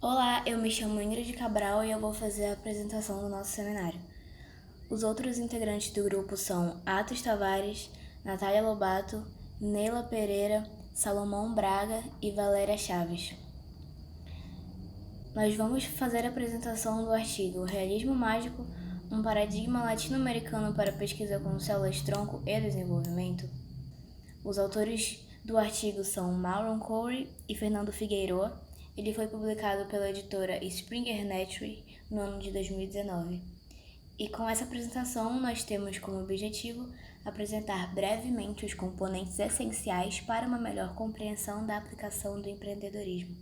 Olá, eu me chamo Ingrid Cabral e eu vou fazer a apresentação do nosso seminário. Os outros integrantes do grupo são Atos Tavares, Natália Lobato, Neila Pereira, Salomão Braga e Valéria Chaves. Nós vamos fazer a apresentação do artigo Realismo Mágico, um paradigma latino-americano para pesquisa com células-tronco e desenvolvimento. Os autores do artigo são Mauron Corey e Fernando Figueiroa. Ele foi publicado pela editora Springer Nature no ano de 2019. E com essa apresentação, nós temos como objetivo apresentar brevemente os componentes essenciais para uma melhor compreensão da aplicação do empreendedorismo.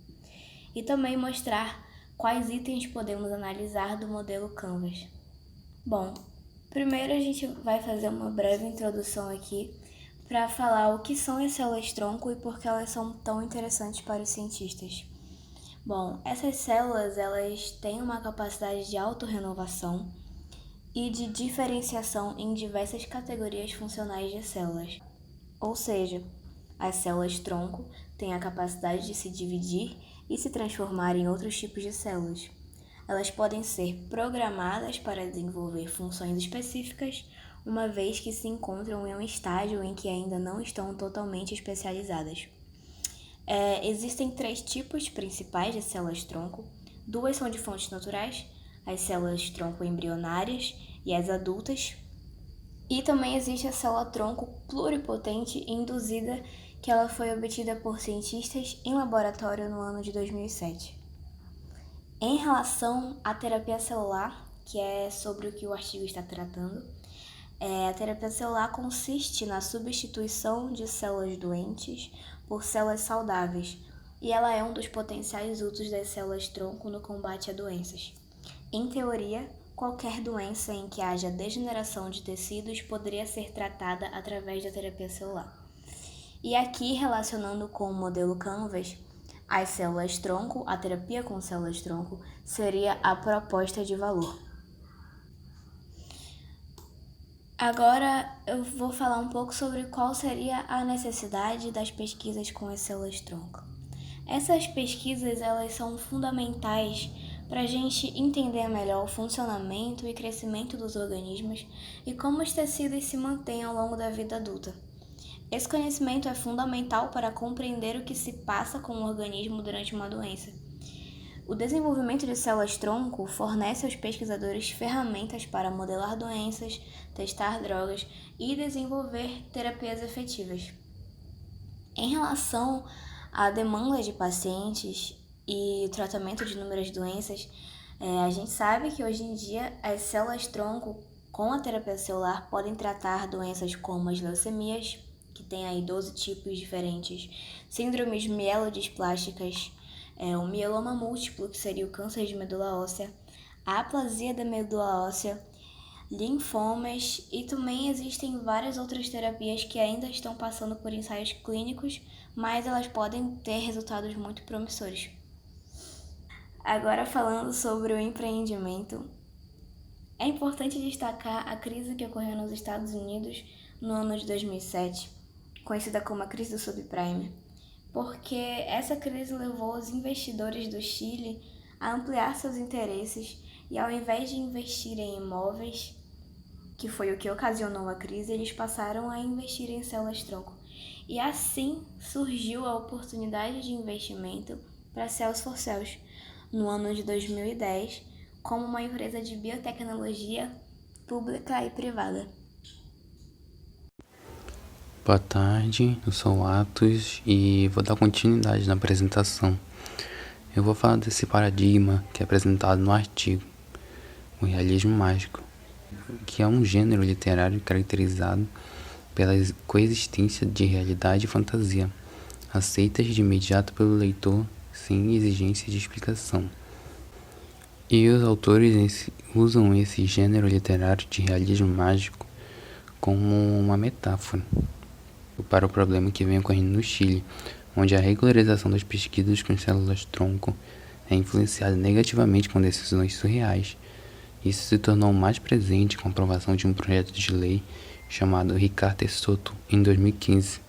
E também mostrar quais itens podemos analisar do modelo Canvas. Bom, primeiro a gente vai fazer uma breve introdução aqui para falar o que são as células-tronco e por que elas são tão interessantes para os cientistas. Bom, essas células elas têm uma capacidade de autorrenovação e de diferenciação em diversas categorias funcionais de células. Ou seja, as células-tronco têm a capacidade de se dividir e se transformar em outros tipos de células. Elas podem ser programadas para desenvolver funções específicas, uma vez que se encontram em um estágio em que ainda não estão totalmente especializadas. Existem 3 tipos principais de células-tronco. 2 são de fontes naturais, as células-tronco embrionárias e as adultas. E também existe a célula-tronco pluripotente induzida, que ela foi obtida por cientistas em laboratório no ano de 2007. Em relação à terapia celular, que é sobre o que o artigo está tratando, a terapia celular consiste na substituição de células doentes por células saudáveis, e ela é um dos potenciais usos das células-tronco no combate a doenças. Em teoria, qualquer doença em que haja degeneração de tecidos poderia ser tratada através da terapia celular. E aqui, relacionando com o modelo Canvas, as células-tronco, a terapia com células-tronco, seria a proposta de valor. Agora eu vou falar um pouco sobre qual seria a necessidade das pesquisas com as células-tronco. Essas pesquisas elas são fundamentais para a gente entender melhor o funcionamento e crescimento dos organismos e como os tecidos se mantêm ao longo da vida adulta. Esse conhecimento é fundamental para compreender o que se passa com o organismo durante uma doença. O desenvolvimento de células-tronco fornece aos pesquisadores ferramentas para modelar doenças, testar drogas e desenvolver terapias efetivas. Em relação à demanda de pacientes e tratamento de inúmeras doenças, a gente sabe que hoje em dia as células-tronco com a terapia celular podem tratar doenças como as leucemias, que tem aí 12 tipos diferentes, síndromes mielodisplásticas, o mieloma múltiplo, que seria o câncer de medula óssea, a aplasia da medula óssea, linfomas, e também existem várias outras terapias que ainda estão passando por ensaios clínicos, mas elas podem ter resultados muito promissores. Agora falando sobre o empreendimento, é importante destacar a crise que ocorreu nos Estados Unidos no ano de 2007, conhecida como a crise do subprime, porque essa crise levou os investidores do Chile a ampliar seus interesses e, ao invés de investir em imóveis, que foi o que ocasionou a crise, eles passaram a investir em células-tronco. E assim surgiu a oportunidade de investimento para Cells for Cells, no ano de 2010, como uma empresa de biotecnologia pública e privada. Boa tarde, eu sou o Atos e vou dar continuidade na apresentação. Eu vou falar desse paradigma que é apresentado no artigo, o realismo mágico, que é um gênero literário caracterizado pela coexistência de realidade e fantasia, aceitas de imediato pelo leitor sem exigência de explicação. E os autores usam esse gênero literário de realismo mágico como uma metáfora para o problema que vem ocorrendo no Chile, onde a regularização das pesquisas com células-tronco é influenciada negativamente com decisões surreais. Isso se tornou mais presente com a aprovação de um projeto de lei chamado Ricardo Soto em 2015,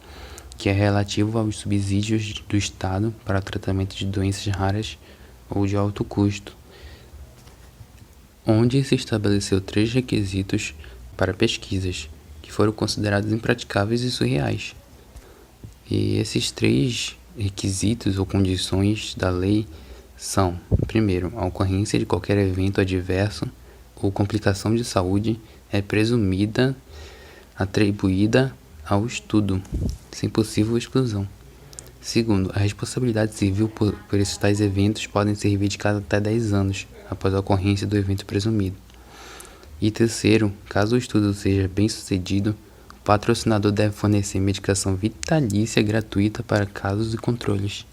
que é relativo aos subsídios do Estado para o tratamento de doenças raras ou de alto custo, onde se estabeleceu 3 requisitos para pesquisas, que foram considerados impraticáveis e surreais. E esses 3 requisitos ou condições da lei são: primeiro, a ocorrência de qualquer evento adverso ou complicação de saúde é presumida atribuída ao estudo, sem possível exclusão. Segundo, a responsabilidade civil por esses tais eventos podem ser reivindicadas até 10 anos após a ocorrência do evento presumido. E terceiro, caso o estudo seja bem sucedido, o patrocinador deve fornecer medicação vitalícia gratuita para casos e controles.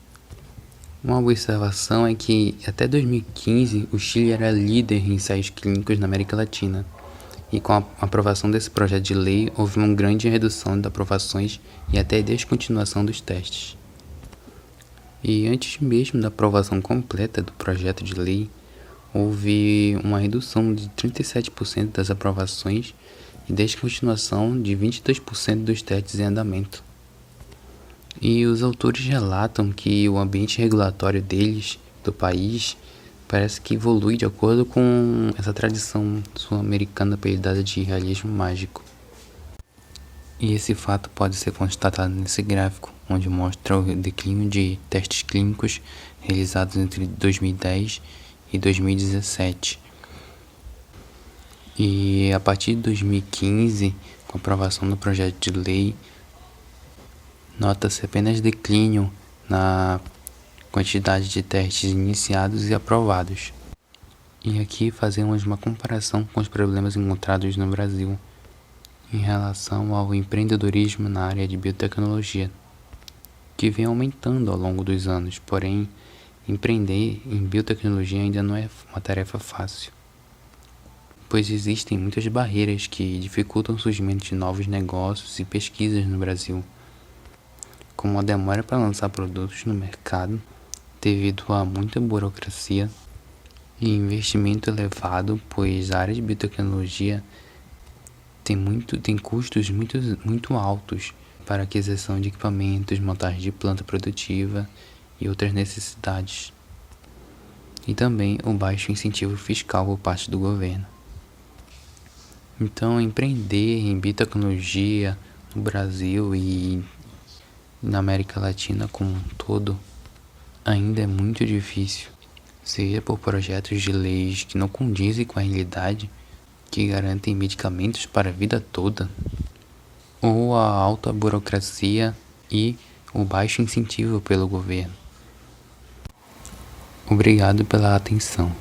Uma observação é que até 2015 o Chile era líder em ensaios clínicos na América Latina. E com a aprovação desse projeto de lei, houve uma grande redução de aprovações e até descontinuação dos testes. E antes mesmo da aprovação completa do projeto de lei, houve uma redução de 37% das aprovações e descontinuação de 22% dos testes em andamento. E os autores relatam que o ambiente regulatório deles, do país, parece que evolui de acordo com essa tradição sul-americana apelidada de realismo mágico. E esse fato pode ser constatado nesse gráfico, onde mostra o declínio de testes clínicos realizados entre 2010 e 2017. E a partir de 2015, com a aprovação do projeto de lei, nota-se apenas declínio na quantidade de testes iniciados e aprovados. E aqui fazemos uma comparação com os problemas encontrados no Brasil em relação ao empreendedorismo na área de biotecnologia, que vem aumentando ao longo dos anos, porém, empreender em biotecnologia ainda não é uma tarefa fácil, pois existem muitas barreiras que dificultam o surgimento de novos negócios e pesquisas no Brasil, como a demora para lançar produtos no mercado, devido a muita burocracia e investimento elevado, pois a área de biotecnologia tem custos muito altos para aquisição de equipamentos, montagem de planta produtiva e outras necessidades. E também o baixo incentivo fiscal por parte do governo. Então, empreender em biotecnologia no Brasil e na América Latina como um todo ainda é muito difícil, seja por projetos de leis que não condizem com a realidade, que garantem medicamentos para a vida toda, ou a alta burocracia e o baixo incentivo pelo governo. Obrigado pela atenção.